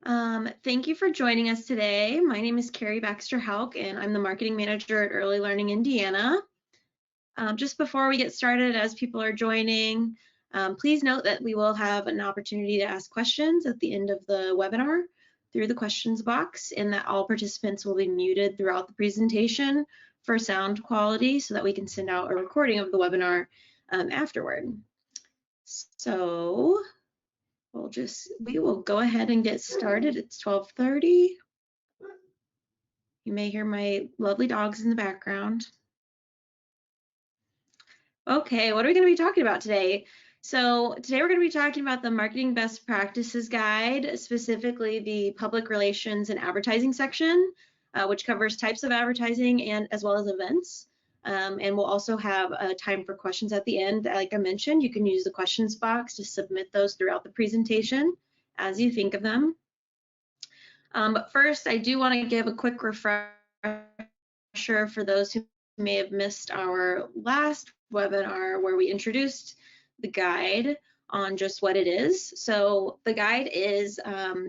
Thank you for joining us today. My name is Carrie Baxter-Hauk, and I'm the Marketing Manager at Early Learning Indiana. Just before we get started, as people are joining, please note that we will have an opportunity to ask questions at the end of the webinar through the questions box, and that all participants will be muted throughout the presentation for sound quality so that we can send out a recording of the webinar afterward. So we will go ahead and get started. It's 12:30. You may hear my lovely dogs in the background. Okay, what are we going to be talking about today? So today we're going to be talking about the Marketing Best Practices Guide, specifically the Public Relations and Advertising section, which covers types of advertising and as well as events. And we'll also have time for questions at the end. Like I mentioned, you can use the questions box to submit those throughout the presentation as you think of them. But first, I do want to give a quick refresher for those who may have missed our last webinar where we introduced the guide on just what it is. So the guide is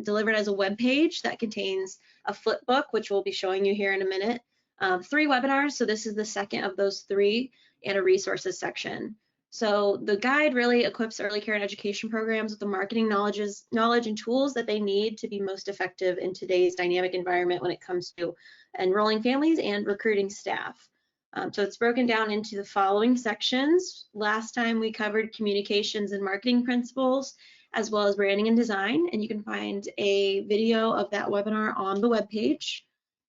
delivered as a web page that contains a flip book, which we'll be showing you here in a minute, 3 webinars, so this is the second of those 3, and a resources section. So the guide really equips early care and education programs with the marketing knowledge and tools that they need to be most effective in today's dynamic environment when it comes to enrolling families and recruiting staff. So it's broken down into the following sections. Last time we covered communications and marketing principles, as well as branding and design, and you can find a video of that webinar on the webpage.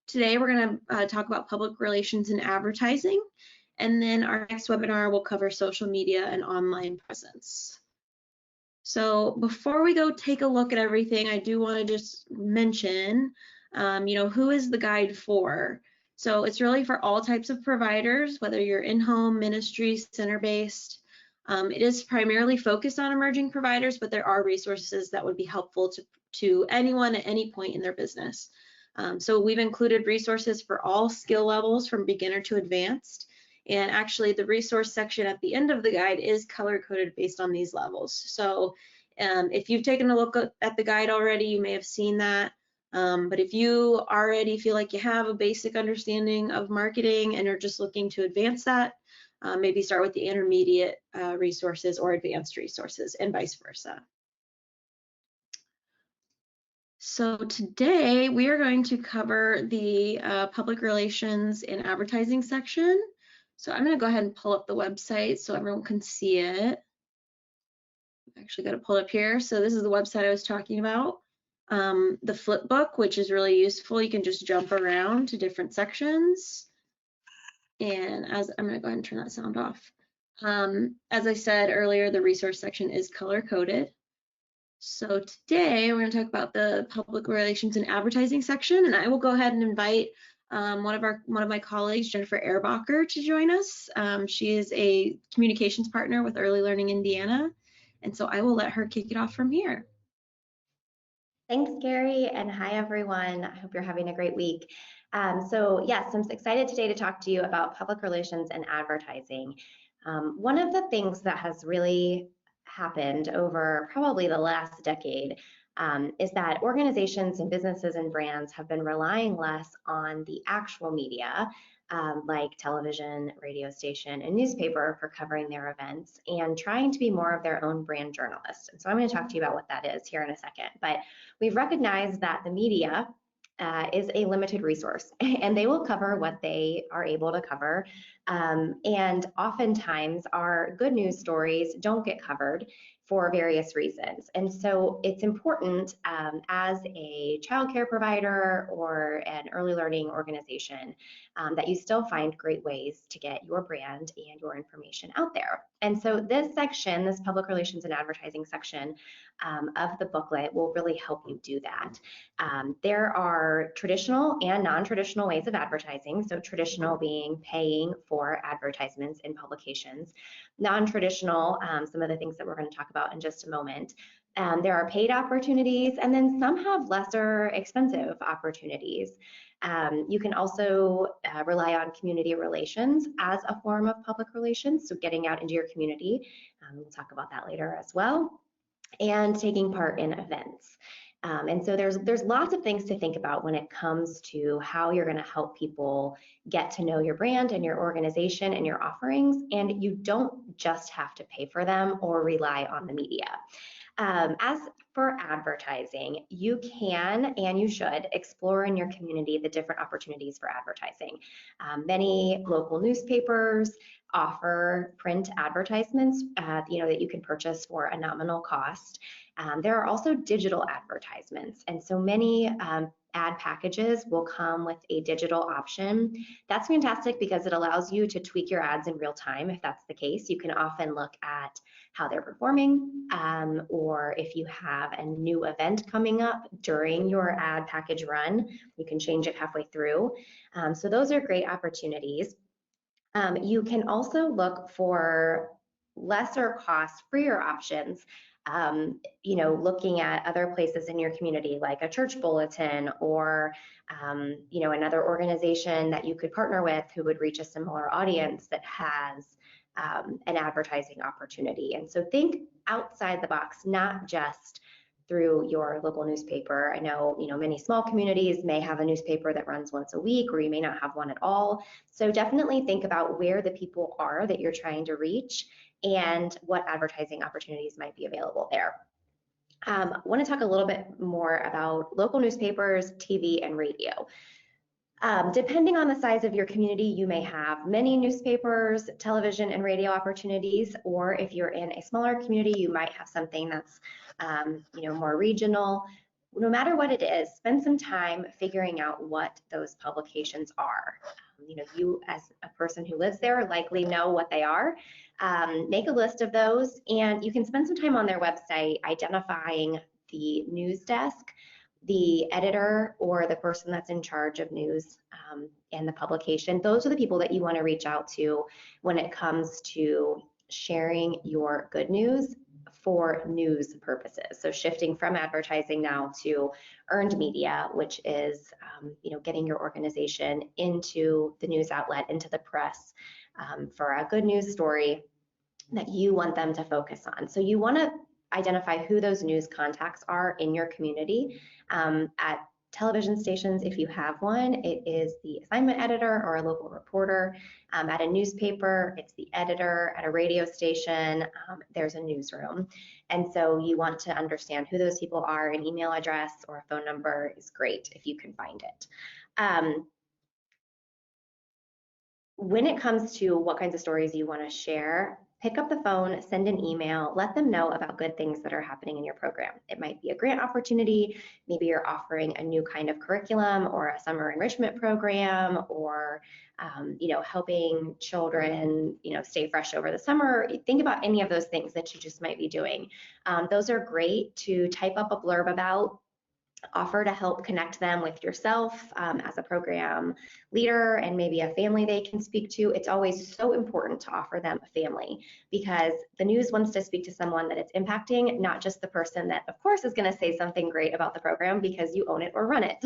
Today we're going to talk about public relations and advertising, and then our next webinar will cover social media and online presence. So before we go take a look at everything, I do want to just mention, who is the guide for? So it's really for all types of providers, whether you're in-home, ministry, center-based. It is primarily focused on emerging providers, but there are resources that would be helpful to anyone at any point in their business. So we've included resources for all skill levels from beginner to advanced. And actually the resource section at the end of the guide is color-coded based on these levels. So if you've taken a look at the guide already, you may have seen that. But if you already feel like you have a basic understanding of marketing and are just looking to advance that, maybe start with the intermediate resources or advanced resources and vice versa. So today we are going to cover the public relations and advertising section. So I'm going to go ahead and pull up the website so everyone can see it. I've actually got to pull it up here. So this is the website I was talking about. The flip book, which is really useful. You can just jump around to different sections. And as I'm going to go ahead and turn that sound off. As I said earlier, the resource section is color coded. So today we're going to talk about the public relations and advertising section, and I will go ahead and invite one of my colleagues, Jennifer Ehrbacher, to join us. She is a communications partner with Early Learning Indiana, and so I will let her kick it off from here. Thanks, Gary, and hi, everyone. I hope you're having a great week. So yes, I'm excited today to talk to you about public relations and advertising. One of the things that has really happened over probably the last decade is that organizations and businesses and brands have been relying less on the actual media, like television, radio station, and newspaper for covering their events, and trying to be more of their own brand journalists. And so I'm going to talk to you about what that is here in a second. But we've recognized that the media is a limited resource, and they will cover what they are able to cover. And oftentimes our good news stories don't get covered for various reasons. And so it's important as a childcare provider or an early learning organization that you still find great ways to get your brand and your information out there. And so this section, this public relations and advertising section of the booklet will really help you do that. There are traditional and non-traditional ways of advertising. So traditional being paying for advertisements in publications. Non-traditional, some of the things that we're going to talk about in just a moment. There are paid opportunities, and then some have lesser expensive opportunities. You can also rely on community relations as a form of public relations, so getting out into your community. We'll talk about that later as well, and taking part in events. And so there's lots of things to think about when it comes to how you're going to help people get to know your brand and your organization and your offerings. And you don't just have to pay for them or rely on the media. As for advertising, you can and you should explore in your community the different opportunities for advertising. Many local newspapers offer print advertisements, that you can purchase for a nominal cost. There are also digital advertisements, and so many ad packages will come with a digital option. That's fantastic because it allows you to tweak your ads in real time. If that's the case, you can often look at how they're performing, or if you have a new event coming up during your ad package run, you can change it halfway through. So those are great opportunities. You can also look for lesser cost, freer options. Looking at other places in your community, like a church bulletin or, another organization that you could partner with who would reach a similar audience that has an advertising opportunity. And so think outside the box, not just through your local newspaper. I know, many small communities may have a newspaper that runs once a week, or you may not have one at all. So definitely think about where the people are that you're trying to reach and what advertising opportunities might be available there. I want to talk a little bit more about local newspapers, TV, and radio. Depending on the size of your community, you may have many newspapers, television, and radio opportunities, or if you're in a smaller community, you might have something that's more regional. No matter what it is, spend some time figuring out what those publications are. You as a person who lives there likely know what they are. Make a list of those, and you can spend some time on their website identifying the news desk, the editor, or the person that's in charge of news and the publication. Those are the people that you want to reach out to when it comes to sharing your good news for news purposes. So shifting from advertising now to earned media, which is getting your organization into the news outlet, into the press for a good news story that you want them to focus on. So you want to identify who those news contacts are in your community. At television stations, if you have one, it is the assignment editor or a local reporter. At a newspaper, it's the editor. At a radio station, there's a newsroom. And so you want to understand who those people are. An email address or a phone number is great if you can find it. When it comes to what kinds of stories you want to share, pick up the phone, send an email, let them know about good things that are happening in your program. It might be a grant opportunity, maybe you're offering a new kind of curriculum or a summer enrichment program, or helping children stay fresh over the summer. Think about any of those things that you just might be doing. Those are great to type up a blurb about. Offer to help connect them with yourself as a program leader and maybe a family they can speak to. It's always so important to offer them a family, because the news wants to speak to someone that it's impacting, not just the person that, of course, is going to say something great about the program because you own it or run it.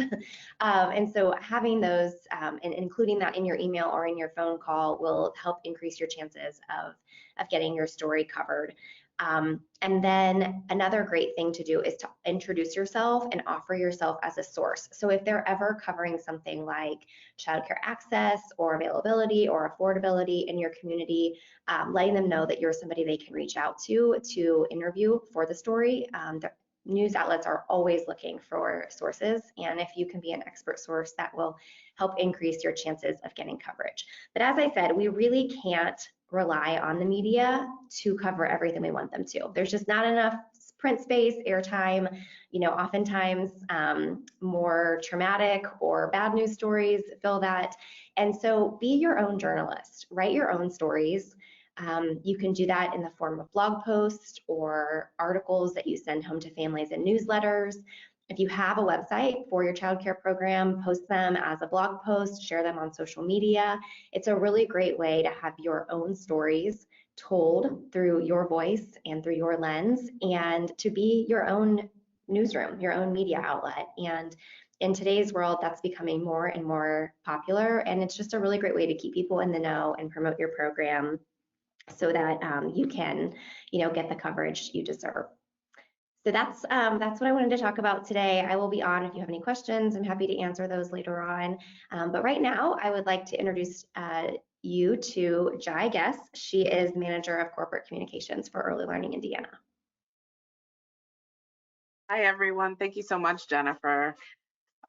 And so having those and including that in your email or in your phone call will help increase your chances of getting your story covered. And then another great thing to do is to introduce yourself and offer yourself as a source. So if they're ever covering something like childcare access or availability or affordability in your community, letting them know that you're somebody they can reach out to interview for the story. The news outlets are always looking for sources, and if you can be an expert source, that will help increase your chances of getting coverage. But as I said, we really can't rely on the media to cover everything we want them to. There's just not enough print space, airtime. Oftentimes more traumatic or bad news stories fill that. And so be your own journalist, write your own stories. You can do that in the form of blog posts or articles that you send home to families in newsletters. If you have a website for your childcare program, post them as a blog post, share them on social media. It's a really great way to have your own stories told through your voice and through your lens, and to be your own newsroom, your own media outlet. And in today's world, that's becoming more and more popular, and it's just a really great way to keep people in the know and promote your program so that you can, get the coverage you deserve. So that's what I wanted to talk about today. I will be on if you have any questions. I'm happy to answer those later on. But right now, I would like to introduce you to Jai Guess. She is Manager of Corporate Communications for Early Learning Indiana. Hi, everyone. Thank you so much, Jennifer.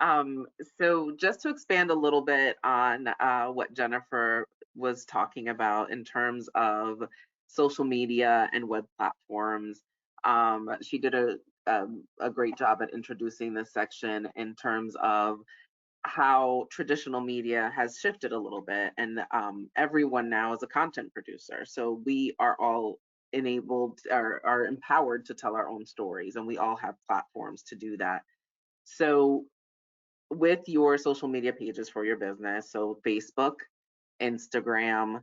Um, so just to expand a little bit on what Jennifer was talking about in terms of social media and web platforms, she did a great job at introducing this section in terms of how traditional media has shifted a little bit, and everyone now is a content producer. So we are all enabled or are empowered to tell our own stories, and we all have platforms to do that. So with your social media pages for your business, so Facebook, Instagram,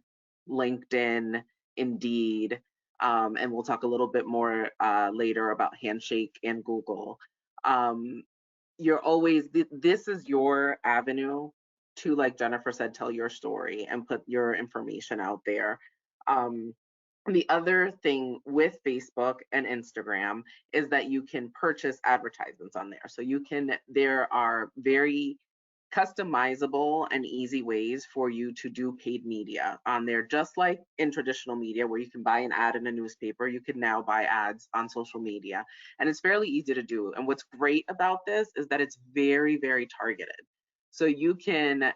LinkedIn, Indeed, and we'll talk a little bit more later about Handshake and Google. Um, you're always this is your avenue to, like Jennifer said, tell your story and put your information out there. um, the other thing with Facebook and Instagram is that you can purchase advertisements on there. So there are very customizable and easy ways for you to do paid media on there. Just like in traditional media where you can buy an ad in a newspaper, you can now buy ads on social media. And it's fairly easy to do. And what's great about this is that it's very, very targeted. So you can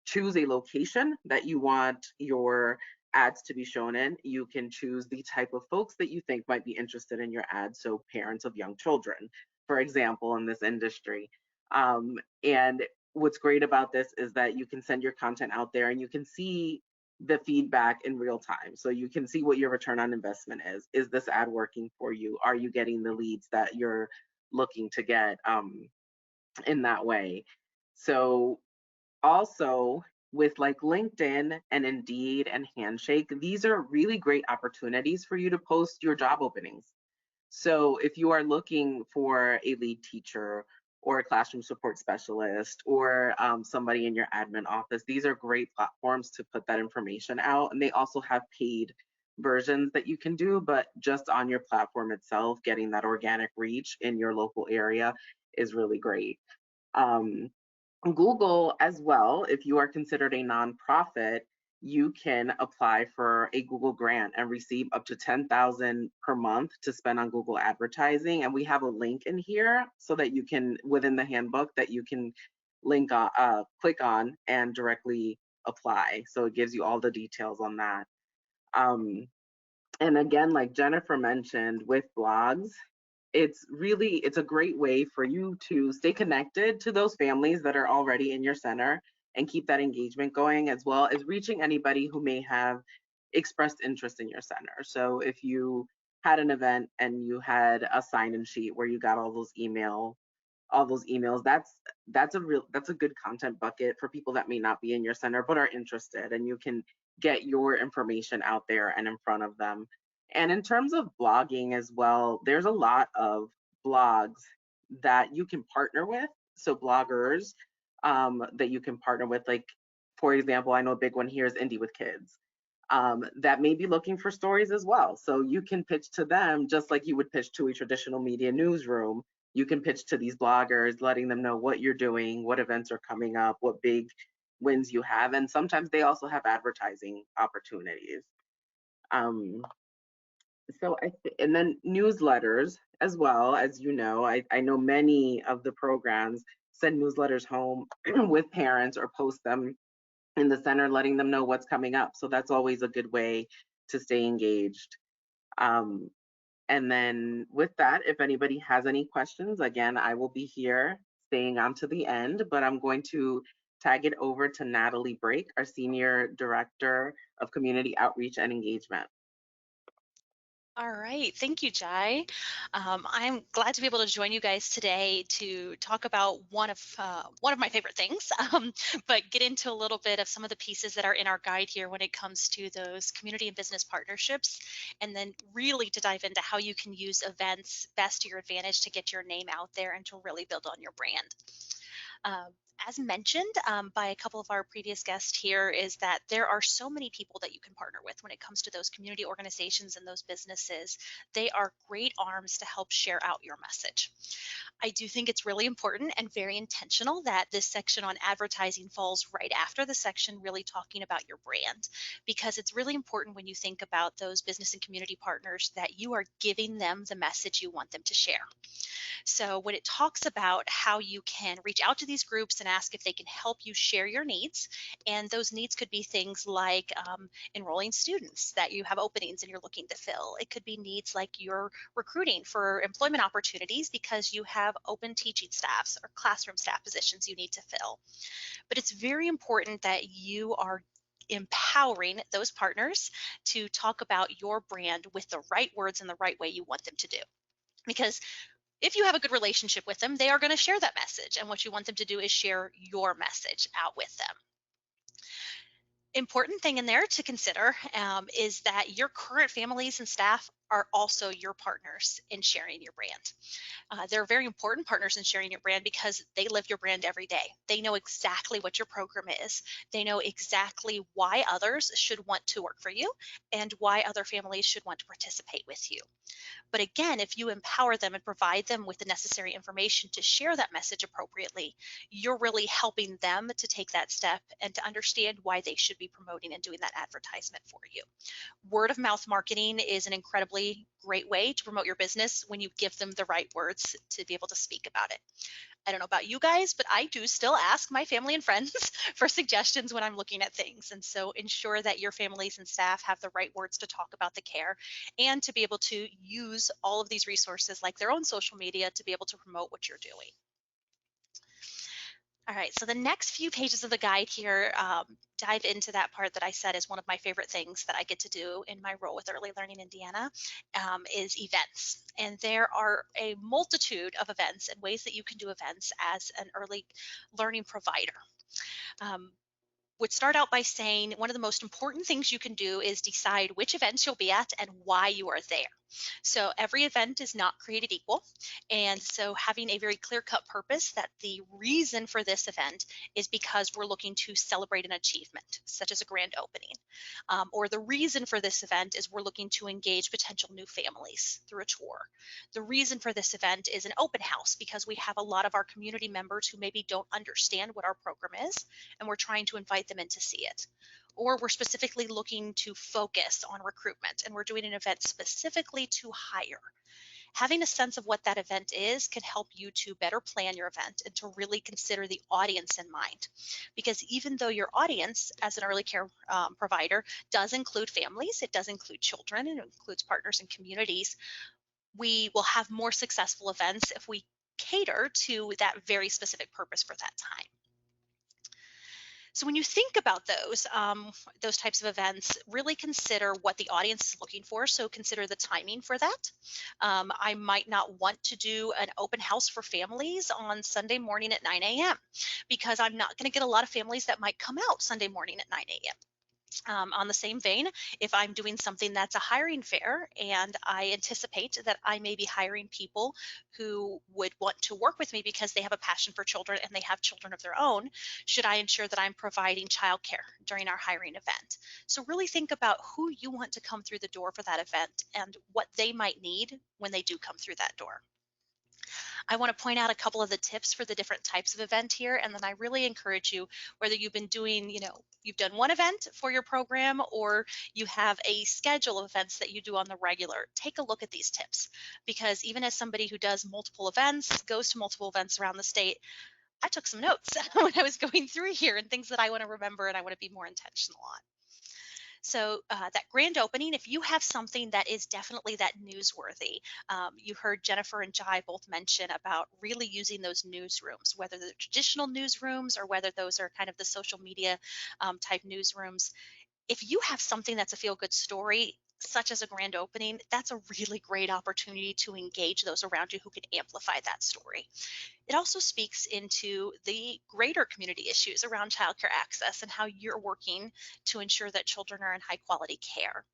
choose a location that you want your ads to be shown in. You can choose the type of folks that you think might be interested in your ads. So parents of young children, for example, in this industry. And what's great about this is that you can send your content out there and you can see the feedback in real time. So you can see what your return on investment is. Is this ad working for you? Are you getting the leads that you're looking to get in that way? So also, with like LinkedIn and Indeed and Handshake, these are really great opportunities for you to post your job openings. So if you are looking for a lead teacher or a classroom support specialist or somebody in your admin office, these are great platforms to put that information out. And they also have paid versions that you can do, but just on your platform itself, getting that organic reach in your local area is really great. Um, Google as well, if you are considered a nonprofit, you can apply for a Google grant and receive up to 10,000 per month to spend on Google advertising. And we have a link in here so that you can, within the handbook, that you can click on and directly apply. So it gives you all the details on that. Um, and again, like Jennifer mentioned, with blogs, it's a great way for you to stay connected to those families that are already in your center and keep that engagement going, as well as reaching anybody who may have expressed interest in your center. So if you had an event and you had a sign-in sheet where you got all those emails, that's a good content bucket for people that may not be in your center but are interested, and you can get your information out there and in front of them. And in terms of blogging as well, there's a lot of blogs that you can partner with, so bloggers that you can partner with, like for example, I know a big one here is Indie with Kids, that may be looking for stories as well. So you can pitch to them just like you would pitch to a traditional media newsroom. You can pitch to these bloggers, letting them know what you're doing, what events are coming up, what big wins you have. And sometimes they also have advertising opportunities. Um, and then newsletters as well, as you know, I know many of the programs send newsletters home with parents or post them in the center, letting them know what's coming up. So that's always a good way to stay engaged. Um, and then with that, if anybody has any questions, again, I will be here staying on to the end, but I'm going to tag it over to Natalie Brake, our Senior Director of Community Outreach and Engagement. All right, thank you, Jai. I'm glad to be able to join you guys today to talk about one of my favorite things, but get into a little bit of some of the pieces that are in our guide here when it comes to those community and business partnerships, and then really to dive into how you can use events best to your advantage to get your name out there and to really build on your brand. Um, as mentioned by a couple of our previous guests here, is that there are so many people that you can partner with when it comes to those community organizations and those businesses. They are great arms to help share out your message. I do think it's really important and very intentional that this section on advertising falls right after the section really talking about your brand, because it's really important when you think about those business and community partners that you are giving them the message you want them to share. So when it talks about how you can reach out to these groups and ask if they can help you share your needs, and those needs could be things like enrolling students that you have openings and you're looking to fill. It could be needs like you're recruiting for employment opportunities because you have open teaching staffs or classroom staff positions you need to fill. But it's very important that you are empowering those partners to talk about your brand with the right words and the right way you want them to do. Because if you have a good relationship with them, they are going to share that message. And what you want them to do is share your message out with them. Important thing in there to consider is that your current families and staff are also your partners in sharing your brand. They're very important partners in sharing your brand because they live your brand every day. They know exactly what your program is. They know exactly why others should want to work for you and why other families should want to participate with you. But again, if you empower them and provide them with the necessary information to share that message appropriately, you're really helping them to take that step and to understand why they should be promoting and doing that advertisement for you. Word of mouth marketing is an incredibly great way to promote your business when you give them the right words to be able to speak about it. I don't know about you guys, but I do still ask my family and friends for suggestions when I'm looking at things. And so ensure that your families and staff have the right words to talk about the care and to be able to use all of these resources like their own social media to be able to promote what you're doing. All right, so the next few pages of the guide here dive into that part that I said is one of my favorite things that I get to do in my role with Early Learning Indiana is events. And there are a multitude of events and ways that you can do events as an early learning provider. Would start out by saying one of the most important things you can do is decide which events you'll be at and why you are there. So every event is not created equal. And so having a very clear-cut purpose that the reason for this event is because we're looking to celebrate an achievement, such as a grand opening. Or the reason for this event is we're looking to engage potential new families through a tour. The reason for this event is an open house because we have a lot of our community members who maybe don't understand what our program is, and we're trying to invite them in to see it. Or we're specifically looking to focus on recruitment and we're doing an event specifically to hire. Having a sense of what that event is can help you to better plan your event and to really consider the audience in mind. Because even though your audience as an early care provider does include families, it does include children, and it includes partners and communities, we will have more successful events if we cater to that very specific purpose for that time. So when you think about those types of events, really consider what the audience is looking for. So consider the timing for that. I might not want to do an open house for families on Sunday morning at 9 a.m. because I'm not going to get a lot of families that might come out Sunday morning at 9 a.m. On the same vein, if I'm doing something that's a hiring fair and I anticipate that I may be hiring people who would want to work with me because they have a passion for children and they have children of their own, should I ensure that I'm providing childcare during our hiring event? So really think about who you want to come through the door for that event and what they might need when they do come through that door. I want to point out a couple of the tips for the different types of event here, and then I really encourage you, whether you've been doing, you've done one event for your program or you have a schedule of events that you do on the regular, take a look at these tips. Because even as somebody who does multiple events, goes to multiple events around the state, I took some notes when I was going through here and things that I want to remember and I want to be more intentional on. So that grand opening, if you have something that is definitely that newsworthy, you heard Jennifer and Jai both mention about really using those newsrooms, whether they're traditional newsrooms or whether those are kind of the social media type newsrooms. If you have something that's a feel-good story, such as a grand opening, that's a really great opportunity to engage those around you who can amplify that story. It also speaks into the greater community issues around childcare access and how you're working to ensure that children are in high quality care.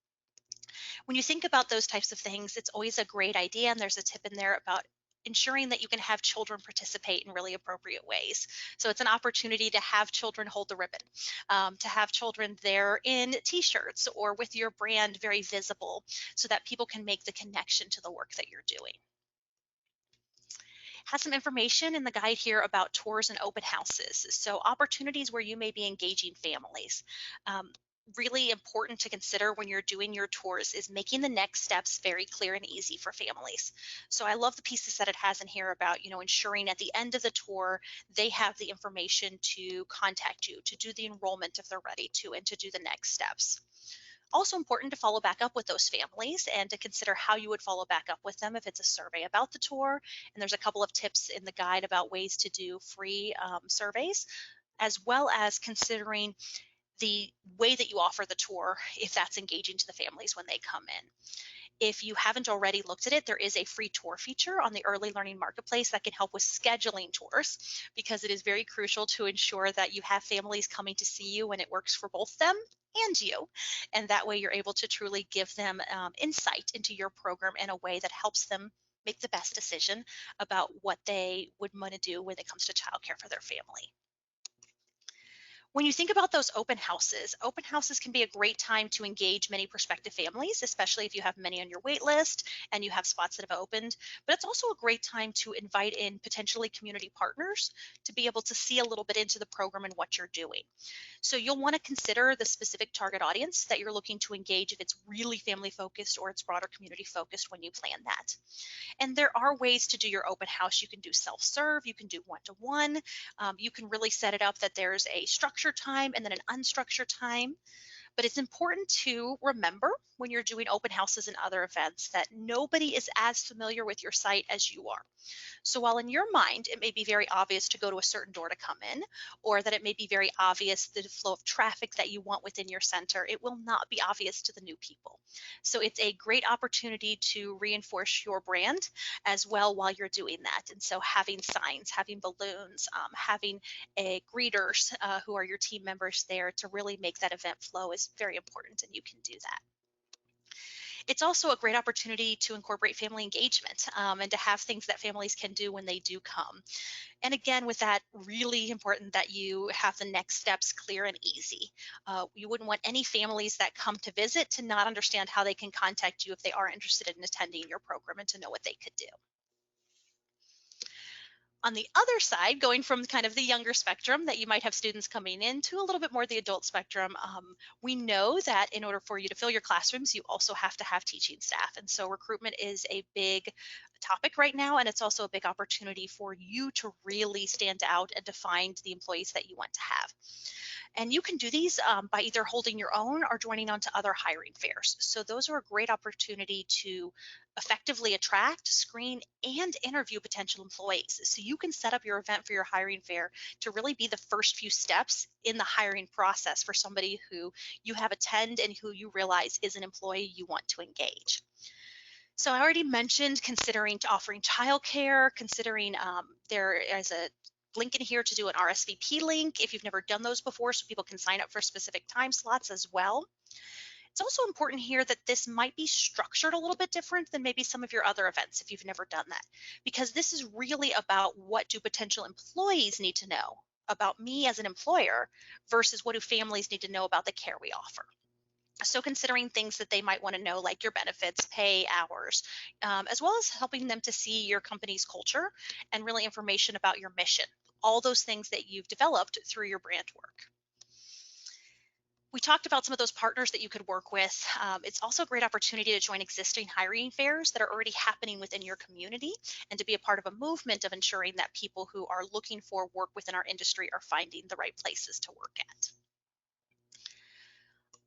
When you think about those types of things, it's always a great idea, and there's a tip in there about ensuring that you can have children participate in really appropriate ways. So it's an opportunity to have children hold the ribbon, to have children there in t-shirts or with your brand very visible so that people can make the connection to the work that you're doing. Has some information in the guide here about tours and open houses. So opportunities where you may be engaging families. Really important to consider when you're doing your tours is making the next steps very clear and easy for families. So I love the pieces that it has in here about, ensuring at the end of the tour, they have the information to contact you, to do the enrollment if they're ready to, and to do the next steps. Also important to follow back up with those families and to consider how you would follow back up with them if it's a survey about the tour. And there's a couple of tips in the guide about ways to do free surveys, as well as considering the way that you offer the tour if that's engaging to the families when they come in. If you haven't already looked at it, there is a free tour feature on the Early Learning Marketplace that can help with scheduling tours, because it is very crucial to ensure that you have families coming to see you and it works for both them and you. And that way you're able to truly give them insight into your program in a way that helps them make the best decision about what they would want to do when it comes to childcare for their family. When you think about those open houses can be a great time to engage many prospective families, especially if you have many on your wait list and you have spots that have opened. But it's also a great time to invite in potentially community partners to be able to see a little bit into the program and what you're doing. So you'll want to consider the specific target audience that you're looking to engage, if it's really family focused or it's broader community focused when you plan that. And there are ways to do your open house. You can do self-serve, you can do one-to-one. You can really set it up that there's a structured time and then an unstructured time. But it's important to remember when you're doing open houses and other events that nobody is as familiar with your site as you are. So while in your mind, it may be very obvious to go to a certain door to come in, or that it may be very obvious the flow of traffic that you want within your center, it will not be obvious to the new people. So it's a great opportunity to reinforce your brand as well while you're doing that. And so having signs, having balloons, having greeters who are your team members there to really make that event flow is very important, and you can do that. It's also a great opportunity to incorporate family engagement and to have things that families can do when they do come. And again, with that, really important that you have the next steps clear and easy. You wouldn't want any families that come to visit to not understand how they can contact you if they are interested in attending your program and to know what they could do. On the other side, going from kind of the younger spectrum that you might have students coming in to a little bit more the adult spectrum, we know that in order for you to fill your classrooms, you also have to have teaching staff. And so recruitment is a big topic right now, and it's also a big opportunity for you to really stand out and to find the employees that you want to have. And you can do these by either holding your own or joining on to other hiring fairs. So those are a great opportunity to effectively attract, screen, and interview potential employees. So you can set up your event for your hiring fair to really be the first few steps in the hiring process for somebody who you have attend and who you realize is an employee you want to engage. So I already mentioned considering offering childcare, considering there is a link in here to do an RSVP link if you've never done those before, so people can sign up for specific time slots as well. It's also important here that this might be structured a little bit different than maybe some of your other events if you've never done that, because this is really about what do potential employees need to know about me as an employer versus what do families need to know about the care we offer. So considering things that they might want to know, like your benefits, pay, hours, as well as helping them to see your company's culture and really information about your mission, all those things that you've developed through your brand work. We talked about some of those partners that you could work with. It's also a great opportunity to join existing hiring fairs that are already happening within your community and to be a part of a movement of ensuring that people who are looking for work within our industry are finding the right places to work at.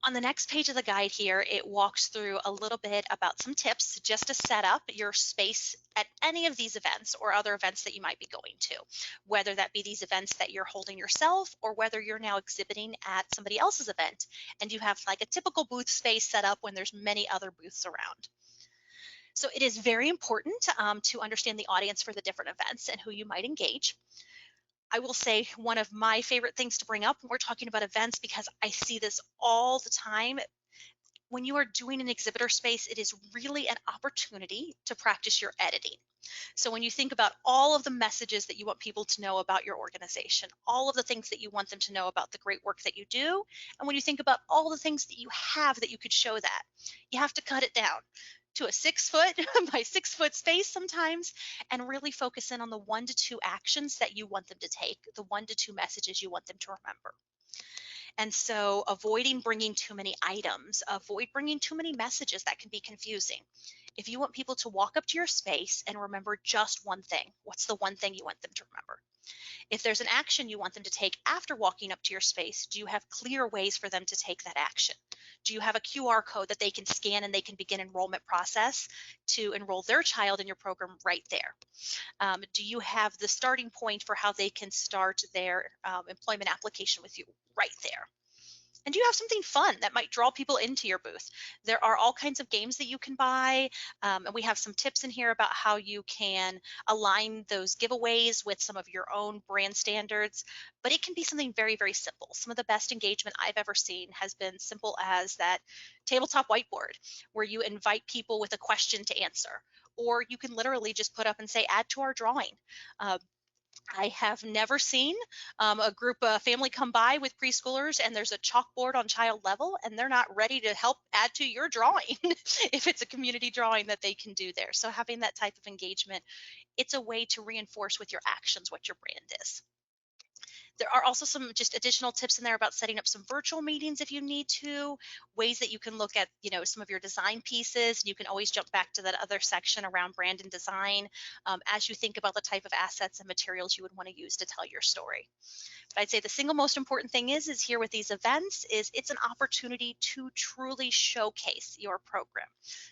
On the next page of the guide here, it walks through a little bit about some tips just to set up your space at any of these events or other events that you might be going to, whether that be these events that you're holding yourself or whether you're now exhibiting at somebody else's event and you have like a typical booth space set up when there's many other booths around. So it is very important to understand the audience for the different events and who you might engage. I will say one of my favorite things to bring up when we're talking about events, because I see this all the time, when you are doing an exhibitor space, it is really an opportunity to practice your editing. So when you think about all of the messages that you want people to know about your organization, all of the things that you want them to know about the great work that you do, and when you think about all the things that you have that you could show that, you have to cut it down to a 6-foot by 6-foot space sometimes, and really focus in on the 1 to 2 actions that you want them to take, the 1 to 2 messages you want them to remember. And so avoiding bringing too many items, avoid bringing too many messages that can be confusing. If you want people to walk up to your space and remember just one thing, what's the one thing you want them to remember? If there's an action you want them to take after walking up to your space, do you have clear ways for them to take that action? Do you have a QR code that they can scan and they can begin enrollment process to enroll their child in your program right there? Do you have the starting point for how they can start their employment application with you right there? And do you have something fun that might draw people into your booth? There are all kinds of games that you can buy, and we have some tips in here about how you can align those giveaways with some of your own brand standards, but it can be something very, very simple. Some of the best engagement I've ever seen has been simple as that tabletop whiteboard where you invite people with a question to answer, or you can literally just put up and say, add to our drawing. I have never seen a family come by with preschoolers and there's a chalkboard on child level and they're not ready to help add to your drawing if it's a community drawing that they can do there. So having that type of engagement, it's a way to reinforce with your actions what your brand is. There are also some just additional tips in there about setting up some virtual meetings if you need to, ways that you can look at, some of your design pieces. You can always jump back to that other section around brand and design as you think about the type of assets and materials you would want to use to tell your story. But I'd say the single most important thing is here with these events is it's an opportunity to truly showcase your program.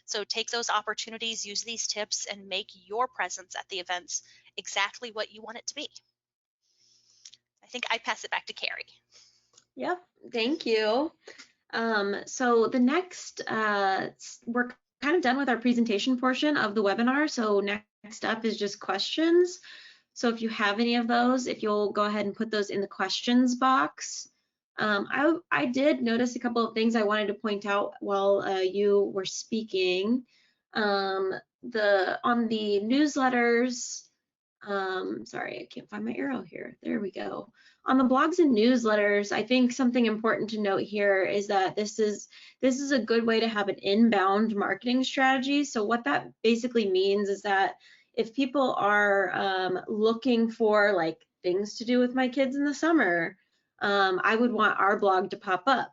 So take those opportunities, use these tips, and make your presence at the events exactly what you want it to be. I think I pass it back to Carrie. Yep, thank you. So the next, we're kind of done with our presentation portion of the webinar. So next up is just questions. So if you have any of those, if you'll go ahead and put those in the questions box. I did notice a couple of things I wanted to point out while you were speaking. On the newsletters, sorry, I can't find my arrow here. There we go. On the blogs and newsletters, I think something important to note here is that this is a good way to have an inbound marketing strategy. So what that basically means is that if people are looking for like things to do with my kids in the summer, I would want our blog to pop up.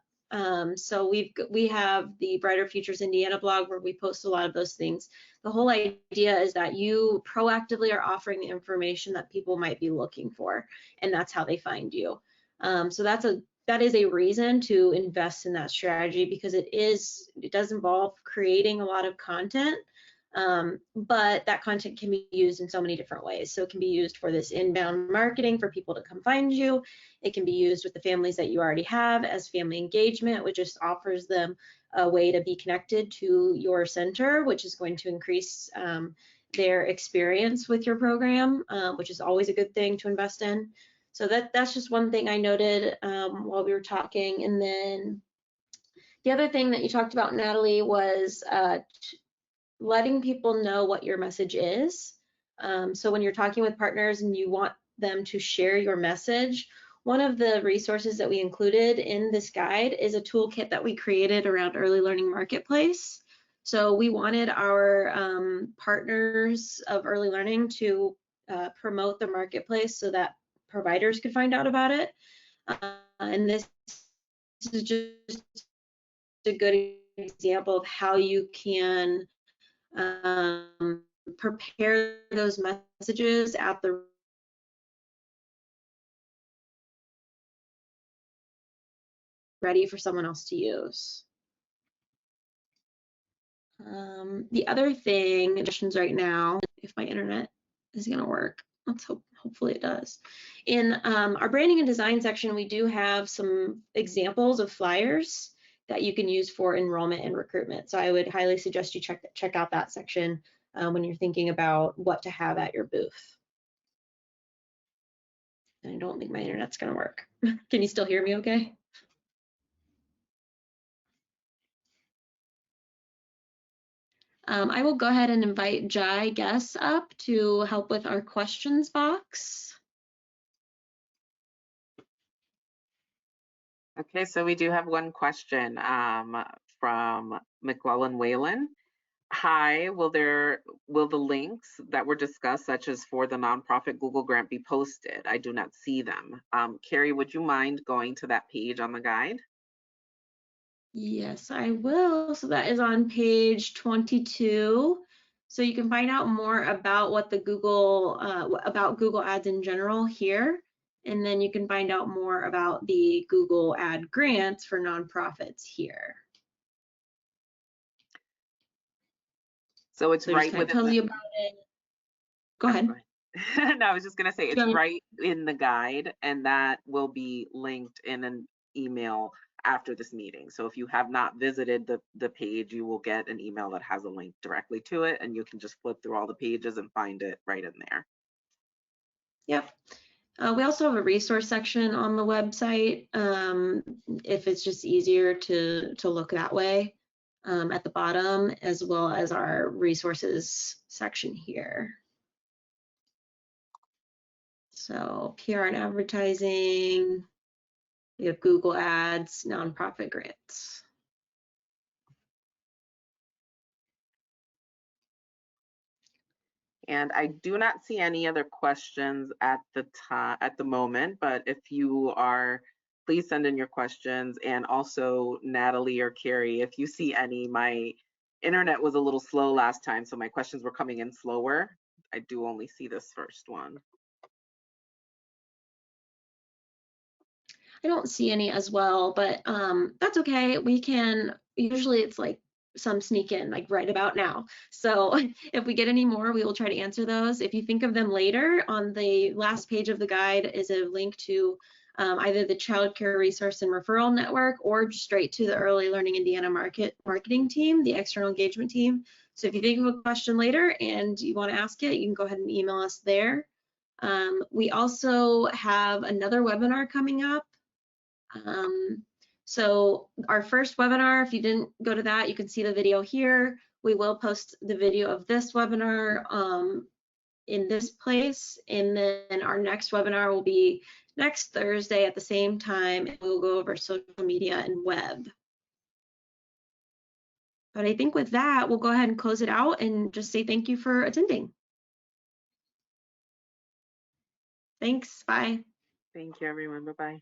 So we have the Brighter Futures Indiana blog where we post a lot of those things. The whole idea is that you proactively are offering the information that people might be looking for, and that's how they find you. So that is a reason to invest in that strategy, because it does involve creating a lot of content, but that content can be used in so many different ways. So it can be used for this inbound marketing for people to come find you. It can be used with the families that you already have as family engagement, which just offers them a way to be connected to your center, which is going to increase their experience with your program, which is always a good thing to invest in. So that's just one thing I noted while we were talking. And then the other thing that you talked about, Natalie, was letting people know what your message is. So when you're talking with partners and you want them to share your message, one of the resources that we included in this guide is a toolkit that we created around Early Learning Marketplace. So we wanted our partners of Early Learning to promote the marketplace so that providers could find out about it. And this is just a good example of how you can prepare those messages at the ready for someone else to use. The other thing, questions right now, if my internet is going to work, let's hopefully it does. In our branding and design section, we do have some examples of flyers that you can use for enrollment and recruitment. So I would highly suggest you check out that section when you're thinking about what to have at your booth. I don't think my internet's going to work. Can you still hear me okay? I will go ahead and invite Jai Guess up to help with our questions box. Okay, so we do have one question from McClellan Whalen. Hi, will the links that were discussed, such as for the nonprofit Google grant, be posted? I do not see them. Carrie, would you mind going to that page on the guide? Yes, I will. So that is on page 22. So you can find out more about what the about Google Ads in general here. And then you can find out more about the Google Ad grants for nonprofits here. So it's So it right just kind of within tells the, you about it. Go ahead. No, I was just gonna say it's Go right in the guide, and that will be linked in an email after this meeting. So if you have not visited the page, you will get an email that has a link directly to it, and you can just flip through all the pages and find it right in there. Yep. We also have a resource section on the website if it's just easier to look that way at the bottom, as well as our resources section here. So PR and advertising, we have Google Ads, nonprofit grants. And I do not see any other questions at the moment, but if you are, please send in your questions. And also Natalie or Carrie, if you see any, my internet was a little slow last time, so my questions were coming in slower. I do only see this first one. I don't see any as well, but that's okay. We can, usually it's like some sneak in like right about now. So if we get any more, we will try to answer those. If you think of them later, on the last page of the guide is a link to either the Child Care Resource and Referral Network or straight to the Early Learning Indiana marketing team, the external engagement team. So if you think of a question later and you want to ask it, you can go ahead and email us there. We also have another webinar coming up. So our first webinar, if you didn't go to that, you can see the video here. We will post the video of this webinar in this place. And then our next webinar will be next Thursday at the same time. And we'll go over social media and web. But I think with that, we'll go ahead and close it out and just say thank you for attending. Thanks, bye. Thank you, everyone. Bye-bye.